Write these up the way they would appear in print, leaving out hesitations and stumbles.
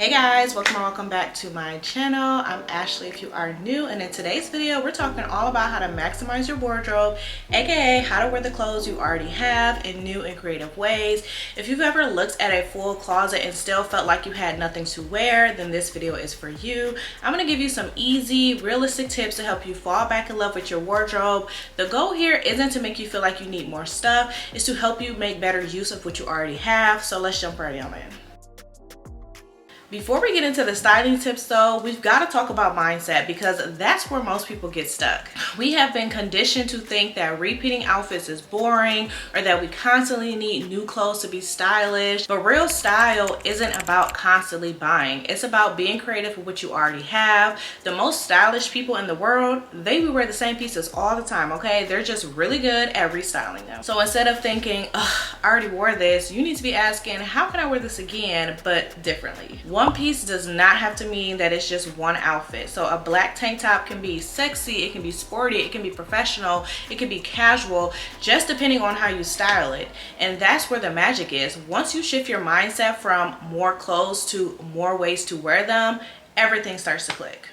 Hey guys, welcome back to my channel. I'm Ashley if you are new, and in today's video we're talking all about how to maximize your wardrobe, aka how to wear the clothes you already have in new and creative ways. If you've ever looked at a full closet and still felt like you had nothing to wear, then this video is for you. I'm going to give you some easy, realistic tips to help you fall back in love with your wardrobe. The goal here isn't to make you feel like you need more stuff, it's to help you make better use of what you already have. So let's jump right on in. Before we get into the styling tips though, we've got to talk about mindset because that's where most people get stuck. We have been conditioned to think that repeating outfits is boring or that we constantly need new clothes to be stylish. But real style isn't about constantly buying. It's about being creative with what you already have. The most stylish people in the world, they wear the same pieces all the time, okay? They're just really good at restyling them. So instead of thinking, ugh, I already wore this, you need to be asking, how can I wear this again, but differently? One piece does not have to mean that it's just one outfit. So a black tank top can be sexy, it can be sporty, it can be professional, it can be casual, just depending on how you style it. And that's where the magic is. Once you shift your mindset from more clothes to more ways to wear them, everything starts to click.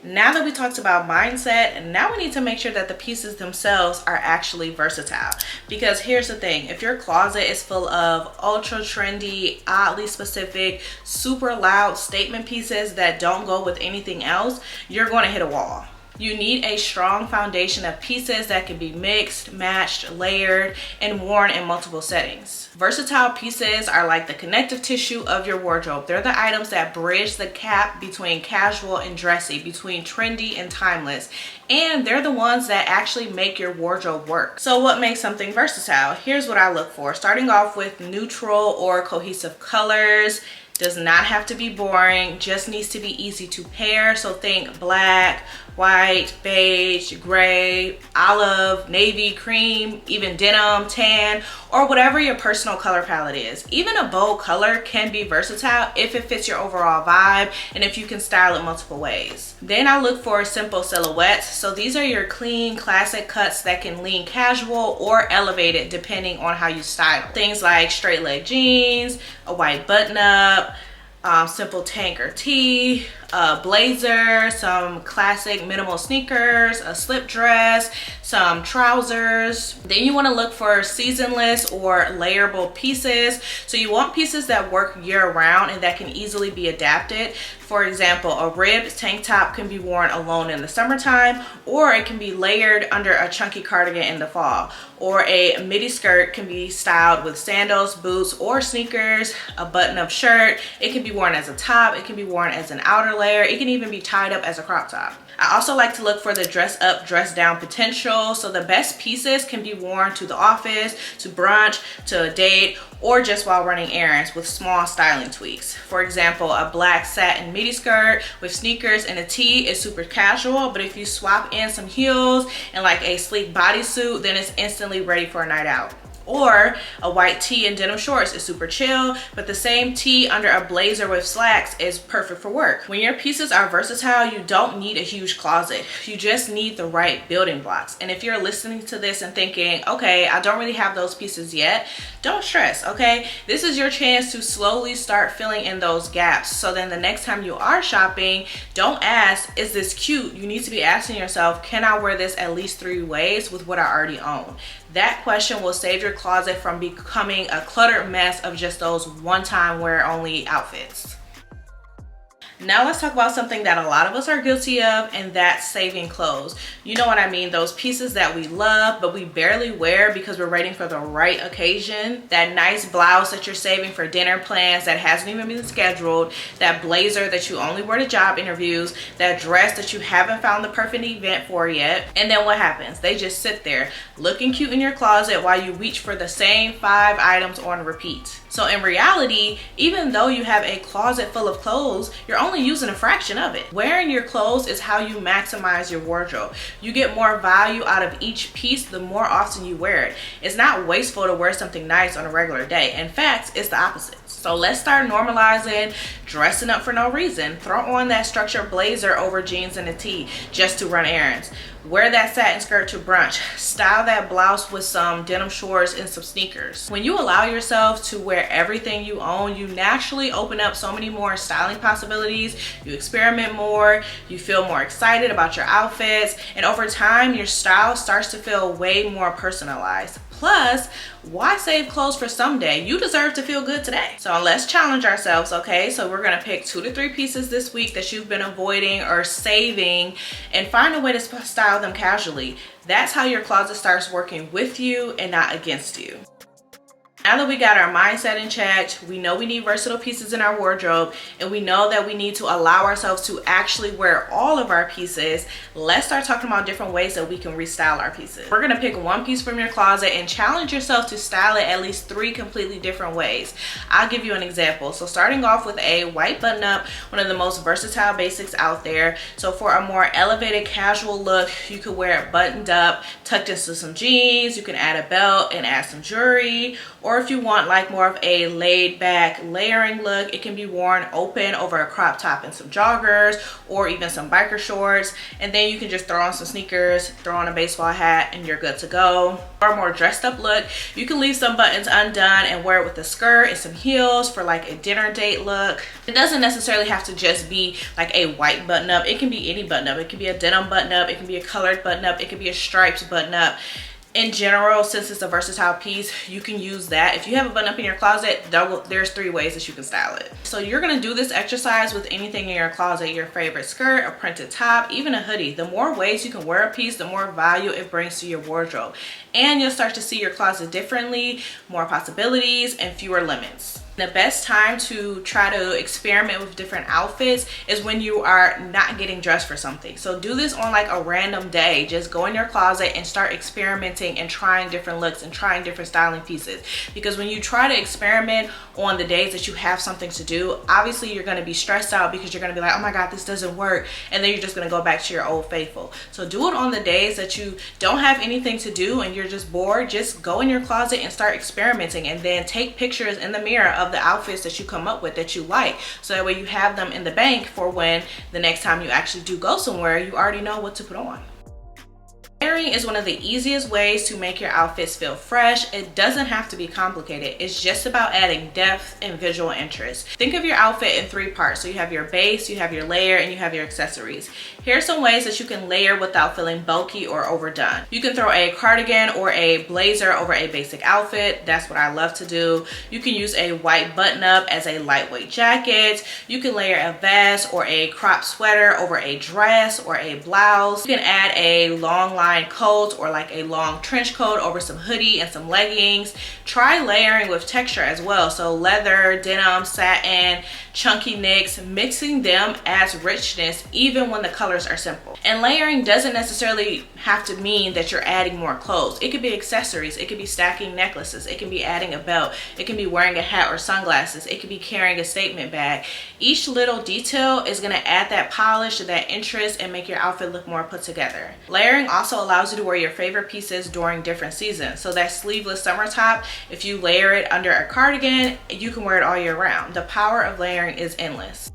Now that we talked about mindset, now we need to make sure that the pieces themselves are actually versatile. Because here's the thing, if your closet is full of ultra trendy, oddly specific, super loud statement pieces that don't go with anything else, you're going to hit a wall. You need a strong foundation of pieces that can be mixed, matched, layered, and worn in multiple settings. Versatile pieces are like the connective tissue of your wardrobe. They're the items that bridge the gap between casual and dressy, between trendy and timeless. And they're the ones that actually make your wardrobe work. So what makes something versatile? Here's what I look for. Starting off with neutral or cohesive colors. Does not have to be boring, just needs to be easy to pair. So think black, white, beige, gray, olive, navy, cream, even denim, tan, or whatever your personal color palette is. Even a bold color can be versatile if it fits your overall vibe and if you can style it multiple ways. Then I look for simple silhouettes. So these are your clean, classic cuts that can lean casual or elevated depending on how you style. Things like straight leg jeans, a white button up, simple tank or tee, a blazer, some classic minimal sneakers, a slip dress, some trousers. Then you want to look for seasonless or layerable pieces. So you want pieces that work year round and that can easily be adapted. For example, a ribbed tank top can be worn alone in the summertime, or it can be layered under a chunky cardigan in the fall. Or a midi skirt can be styled with sandals, boots, or sneakers. A button-up shirt, it can be worn as a top, it can be worn as an outer layer, it can even be tied up as a crop top. I also like to look for the dress up, dress down potential. So the best pieces can be worn to the office, to brunch, to a date, or just while running errands with small styling tweaks. For example, a black satin midi skirt with sneakers and a tee is super casual, but if you swap in some heels and like a sleek bodysuit, then it's instantly ready for a night out. Or a white tee and denim shorts is super chill, but the same tee under a blazer with slacks is perfect for work. When your pieces are versatile, you don't need a huge closet. You just need the right building blocks. And if you're listening to this and thinking, okay, I don't really have those pieces yet, don't stress, okay? This is your chance to slowly start filling in those gaps. So then the next time you are shopping, don't ask, is this cute? You need to be asking yourself, can I wear this at least 3 ways with what I already own? That question will save your closet from becoming a cluttered mess of just those one-time wear only outfits. Now let's talk about something that a lot of us are guilty of, and that's saving clothes. You know what I mean, those pieces that we love but we barely wear because we're waiting for the right occasion. That nice blouse that you're saving for dinner plans that hasn't even been scheduled, that blazer that you only wear to job interviews, that dress that you haven't found the perfect event for yet. And then what happens? They just sit there looking cute in your closet while you reach for the same 5 items on repeat. So in reality, even though you have a closet full of clothes, you're only using a fraction of it. Wearing your clothes is how you maximize your wardrobe. You get more value out of each piece the more often you wear it. It's not wasteful to wear something nice on a regular day. In fact, it's the opposite. So let's start normalizing dressing up for no reason. Throw on that structured blazer over jeans and a tee just to run errands. Wear that satin skirt to brunch. Style that blouse with some denim shorts and some sneakers. When you allow yourself to wear everything you own, you naturally open up so many more styling possibilities. You experiment more, you feel more excited about your outfits, and over time your style starts to feel way more personalized. Plus, why save clothes for someday? You deserve to feel good today. So let's challenge ourselves, okay? So we're gonna pick 2 to 3 pieces this week that you've been avoiding or saving and find a way to style them casually. That's how your closet starts working with you and not against you. Now that we got our mindset in check, we know we need versatile pieces in our wardrobe, and we know that we need to allow ourselves to actually wear all of our pieces. Let's start talking about different ways that we can restyle our pieces. We're gonna pick one piece from your closet and challenge yourself to style it at least 3 completely different ways. I'll give you an example. So starting off with a white button-up, one of the most versatile basics out there. So for a more elevated casual look, you could wear it buttoned up, tucked into some jeans. You can add a belt and add some jewelry. Or if you want like more of a laid back layering look, it can be worn open over a crop top and some joggers or even some biker shorts. And then you can just throw on some sneakers, throw on a baseball hat, and you're good to go. For a more dressed up look, you can leave some buttons undone and wear it with a skirt and some heels for like a dinner date look. It doesn't necessarily have to just be like a white button up. It can be any button up. It can be a denim button up. It can be a colored button up. It can be a striped button up. In general, since it's a versatile piece, you can use that. If you have a button up in your closet, there's 3 ways that you can style it. So you're gonna do this exercise with anything in your closet, your favorite skirt, a printed top, even a hoodie. The more ways you can wear a piece, the more value it brings to your wardrobe. And you'll start to see your closet differently, more possibilities, and fewer limits. The best time to try to experiment with different outfits is when you are not getting dressed for something. So do this on like a random day. Just go in your closet and start experimenting and trying different looks and trying different styling pieces. Because when you try to experiment on the days that you have something to do, obviously you're going to be stressed out because you're going to be like, oh my God, this doesn't work. And then you're just going to go back to your old faithful. So do it on the days that you don't have anything to do and you're just bored. Just go in your closet and start experimenting, and then take pictures in the mirror of the outfits that you come up with that you like, so that way you have them in the bank for when the next time you actually do go somewhere, you already know what to put on. Layering is one of the easiest ways to make your outfits feel fresh. It doesn't have to be complicated. It's just about adding depth and visual interest. Think of your outfit in 3 parts. So you have your base, you have your layer, and you have your accessories. Here are some ways that you can layer without feeling bulky or overdone. You can throw a cardigan or a blazer over a basic outfit. That's what I love to do. You can use a white button-up as a lightweight jacket. You can layer a vest or a crop sweater over a dress or a blouse. You can add a long line coat or like a long trench coat over some hoodie and some leggings. Try layering with texture as well. So leather, denim, satin, chunky knits, mixing them adds richness even when the colors are simple. And layering doesn't necessarily have to mean that you're adding more clothes. It could be accessories, it could be stacking necklaces, it can be adding a belt, it can be wearing a hat or sunglasses, it could be carrying a statement bag. Each little detail is going to add that polish, that interest, and make your outfit look more put together. Layering also allows you to wear your favorite pieces during different seasons. So that sleeveless summer top, if you layer it under a cardigan, you can wear it all year round. The power of layering is endless.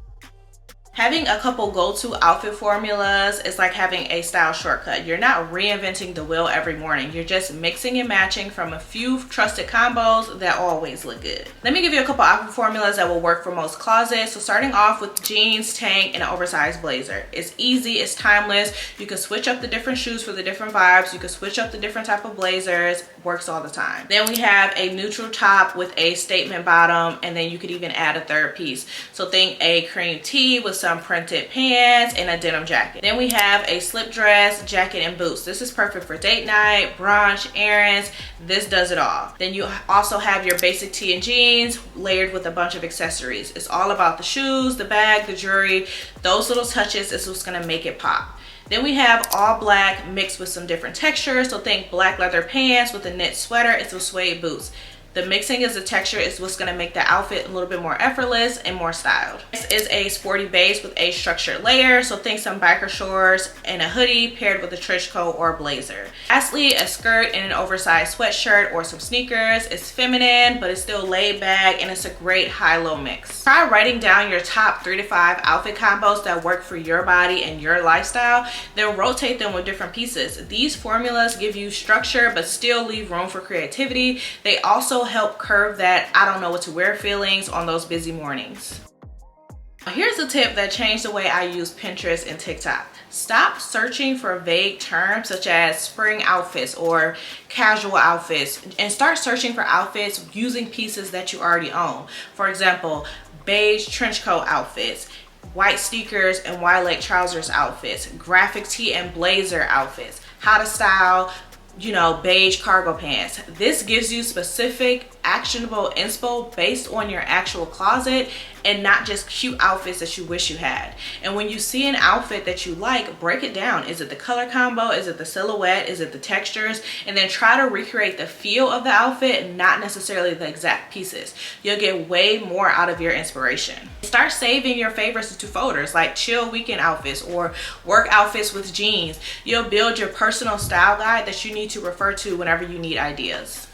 Having a couple go-to outfit formulas is like having a style shortcut. You're not reinventing the wheel every morning. You're just mixing and matching from a few trusted combos that always look good. Let me give you a couple outfit formulas that will work for most closets. So starting off with jeans, tank, and an oversized blazer. It's easy, it's timeless. You can switch up the different shoes for the different vibes. You can switch up the different type of blazers. Works all the time. Then we have a neutral top with a statement bottom, and then you could even add a 3rd piece. So think a cream tee with some printed pants and a denim jacket. Then we have a slip dress, jacket, and boots. This is perfect for date night, brunch, errands. This does it all. Then you also have your basic tee and jeans layered with a bunch of accessories. It's all about the shoes, the bag, the jewelry. Those little touches is what's gonna make it pop. Then we have all black mixed with some different textures. So think black leather pants with a knit sweater and some suede boots. The mixing is the texture is what's going to make the outfit a little bit more effortless and more styled. This is a sporty base with a structured layer, so think some biker shorts and a hoodie paired with a trench coat or a blazer. Lastly, a skirt and an oversized sweatshirt or some sneakers. It's feminine, but it's still laid back, and it's a great high-low mix. Try writing down your top 3 to 5 outfit combos that work for your body and your lifestyle, then rotate them with different pieces. These formulas give you structure but still leave room for creativity. They also help curb that I don't know what to wear feelings on those busy mornings. Here's a tip that changed the way I use Pinterest and TikTok. Stop searching for vague terms such as spring outfits or casual outfits, and start searching for outfits using pieces that you already own. For example, beige trench coat outfits, white sneakers and wide leg trousers outfits, graphic tee and blazer outfits, how to style, you know, beige cargo pants. This gives you specific actionable inspo based on your actual closet and not just cute outfits that you wish you had. And when you see an outfit that you like, break it down. Is it the color combo? Is it the silhouette? Is it the textures? And then try to recreate the feel of the outfit, not necessarily the exact pieces. You'll get way more out of your inspiration. Start saving your favorites into folders like chill weekend outfits or work outfits with jeans. You'll build your personal style guide that you need to refer to whenever you need ideas.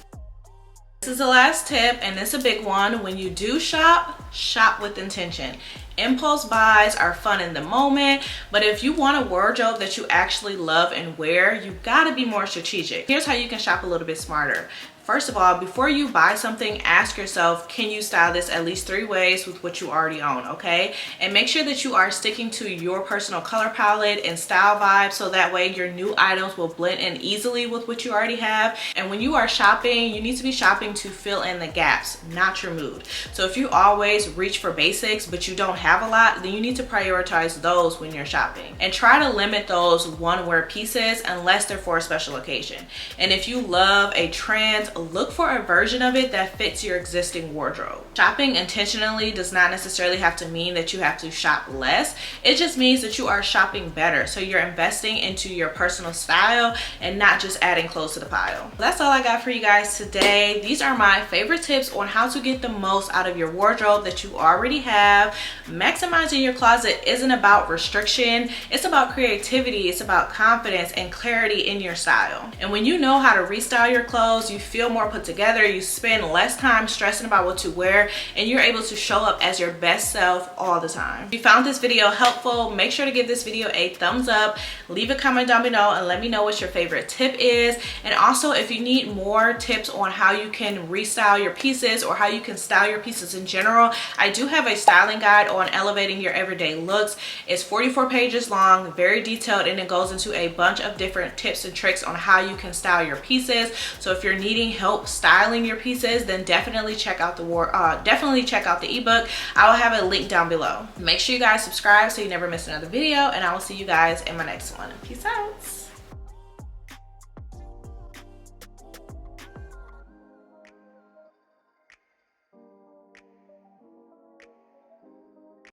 This is the last tip, and it's a big one. When you do shop, shop with intention. Impulse buys are fun in the moment, but if you want a wardrobe that you actually love and wear, you gotta be more strategic. Here's how you can shop a little bit smarter. First of all, before you buy something, ask yourself, can you style this at least 3 ways with what you already own, okay? And make sure that you are sticking to your personal color palette and style vibe, so that way your new items will blend in easily with what you already have. And when you are shopping, you need to be shopping to fill in the gaps, not your mood. So if you always reach for basics, but you don't have a lot, then you need to prioritize those when you're shopping. And try to limit those one-wear pieces unless they're for a special occasion. And if you love a trend, look for a version of it that fits your existing wardrobe. Shopping intentionally does not necessarily have to mean that you have to shop less. It just means that you are shopping better. So you're investing into your personal style and not just adding clothes to the pile. That's all I got for you guys today. These are my favorite tips on how to get the most out of your wardrobe that you already have. Maximizing your closet isn't about restriction. It's about creativity. It's about confidence and clarity in your style. And when you know how to restyle your clothes, you feel more put together, you spend less time stressing about what to wear, and you're able to show up as your best self all the time. If you found this video helpful, make sure to give this video a thumbs up, leave a comment down below and let me know what your favorite tip is. And also, if you need more tips on how you can restyle your pieces or how you can style your pieces in general, I do have a styling guide on elevating your everyday looks. It's 44 pages long, very detailed, and it goes into a bunch of different tips and tricks on how you can style your pieces. So if you're needing help styling your pieces, then definitely check out the ebook. I will have a link down below. Make sure you guys subscribe so you never miss another video, and I will see you guys in my next one. Peace out.